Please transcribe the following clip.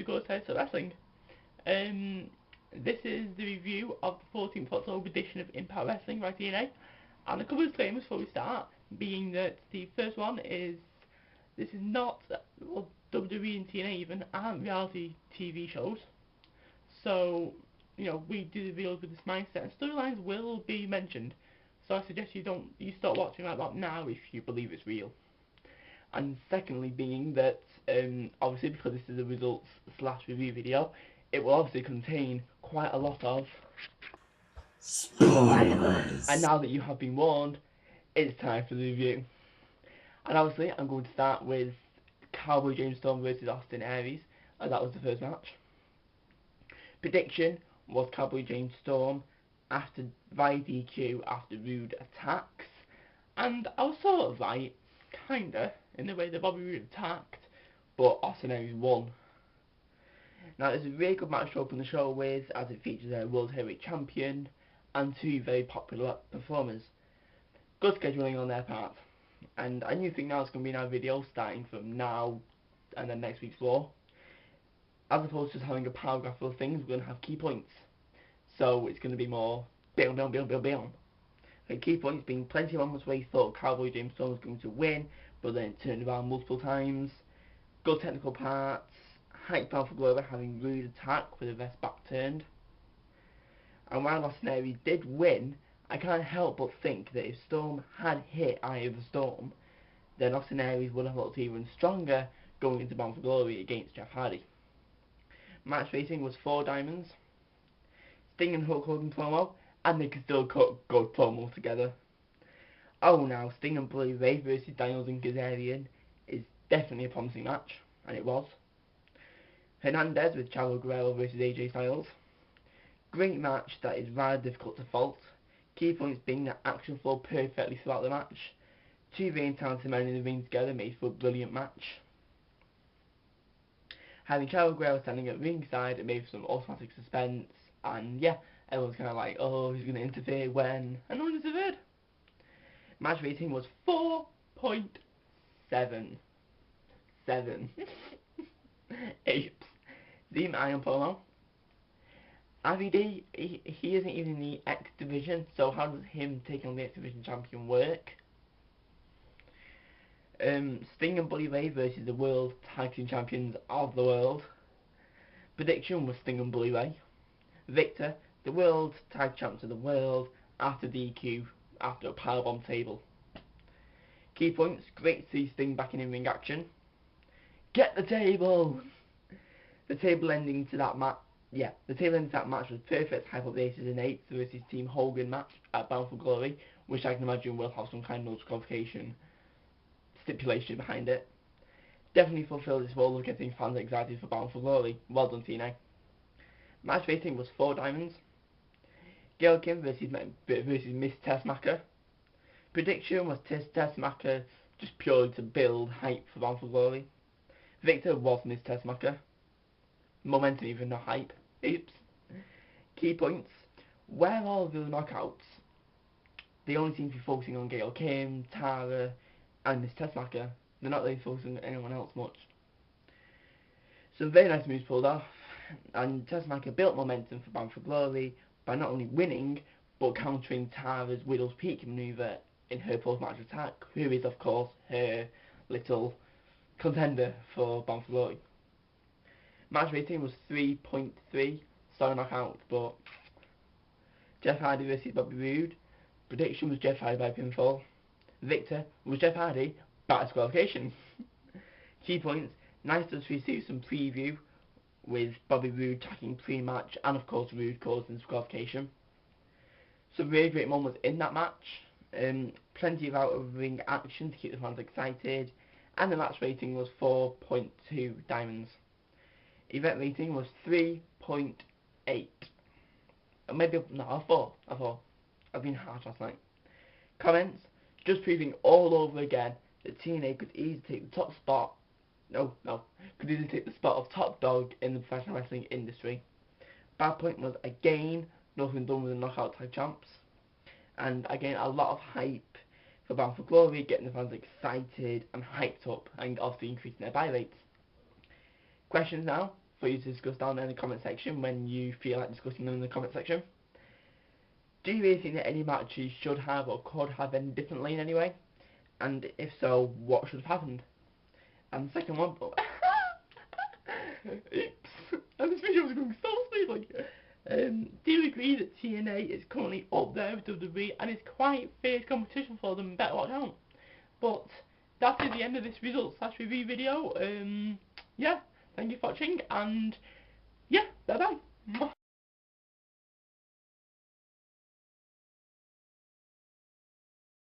to GorgeousElliotts Wrestling. This is the review of the 14th October edition of Impact Wrestling by TNA, and a couple of disclaimers before we start, being that the first one is, this is not, well, WWE and TNA even aren't reality TV shows, so, you know, we do the videos with this mindset, and storylines will be mentioned, so I suggest you start watching right about now if you believe it's real. And secondly, being that, obviously because this is a results / review video, it will obviously contain quite a lot of spoilers. And now that you have been warned, it's time for the review. And obviously, I'm going to start with Cowboy James Storm versus Austin Aries, and that was the first match. Prediction was Cowboy James Storm via DQ after rude attacks, and I was sort of right, kinda, in the way that Bobby Roode attacked, but Austin Aries won. Now, it's a really good match to open the show with, as it features a World Heavyweight Champion and two very popular performers. Good scheduling on their part, and I do think now it's going to be in our video starting from now and then next week's Raw. As opposed to just having a paragraph full of things, we're going to have key points. So it's going to be more bam. And key points being plenty of moments where you thought Cowboy James Storm was going to win, but then it turned around multiple times. Good technical parts. Hype Bound for Glory having rude attack with the vest back turned. And while Austin Aries did win, I can't help but think that if Storm had hit Eye of the Storm, then Austin Aries would have looked even stronger going into Bound for Glory against Jeff Hardy. Match rating was 4 diamonds. Sting and Hulk Hogan promo, and they can still cut good promo together. Oh, now Sting and Bully Ray versus Daniels and Kazarian is definitely a promising match, and it was. Hernandez with Chavo Guerrero versus AJ Styles. Great match that is rather difficult to fault. Key points being that action flowed perfectly throughout the match. Two very talented men in the ring together made for a brilliant match. Having Chavo Guerrero standing at ringside, it made for some automatic suspense, and yeah, everyone's kind of like, oh, he's going to interfere when, and no one interfered. Match rating was 4.7. 8. Team Iron promo. RVD, he isn't even in the X division, so how does him taking on the X division champion work? Sting and Bully Ray versus the World Tag Team Champions of the world. Prediction was Sting and Bully Ray. Victor, the World Tag Champs of the world, after DQ, after a powerbomb table. Key points, great to see Sting back in ring action. Get the table! The table ending to that match. Yeah, the table ending to that match was perfect hype up the Aces and Eights versus Team Hogan match at Bound for Glory, which I can imagine will have some kind of disqualification stipulation behind it. Definitely fulfilled its role of getting fans excited for Bound for Glory. Well done, TNA. Match rating was 4 diamonds. Gail Kim versus Miss Tessmacher. Prediction was Tessmacher just purely to build hype for Bound for Glory. Victor was Miss Tessmacher. Momentum even, not hype. Oops. Key points. Where all the knockouts? They only seem to be focusing on Gail Kim, Tara, and Miss Tessmacher. They're not really focusing on anyone else much. Some very nice moves pulled off, and Tessmacher built momentum for Bound for Glory by not only winning, but countering Tara's Widow's Peak manoeuvre in her post-match attack, who is of course her little contender for Bound for Glory. Match rating was 3.3, sorry knockout, but Jeff Hardy versus Bobby Roode. Prediction was Jeff Hardy by pinfall. Victor was Jeff Hardy by disqualification. Key points, nice to receive some preview with Bobby Roode attacking pre-match, and of course Roode causing disqualification. Some really great moments in that match. Plenty of out-of-ring action to keep the fans excited, and the match rating was 4.2 diamonds. Event rating was 3.8. Maybe, no, a 4. I've been harsh last night. Comments, just proving all over again that TNA could easily take the top spot. Could easily take the spot of top dog in the professional wrestling industry. Bad point was, again, nothing done with the knockout tag champs. And again, a lot of hype for Bound for Glory, getting the fans excited and hyped up, and obviously increasing their buy rates. Questions now. for you to discuss down in the comment section when you feel like discussing them in the comment section. Do you really think that any matches should have or could have ended differently in any way? And if so, what should have happened? And the second one, oops, and this video was going so smoothly. Do you agree that TNA is currently up there with WWE and it's quite fierce competition for them? Better watch out. But that is the end of this results/review video. Yeah, thank you for watching, and yeah, bye bye.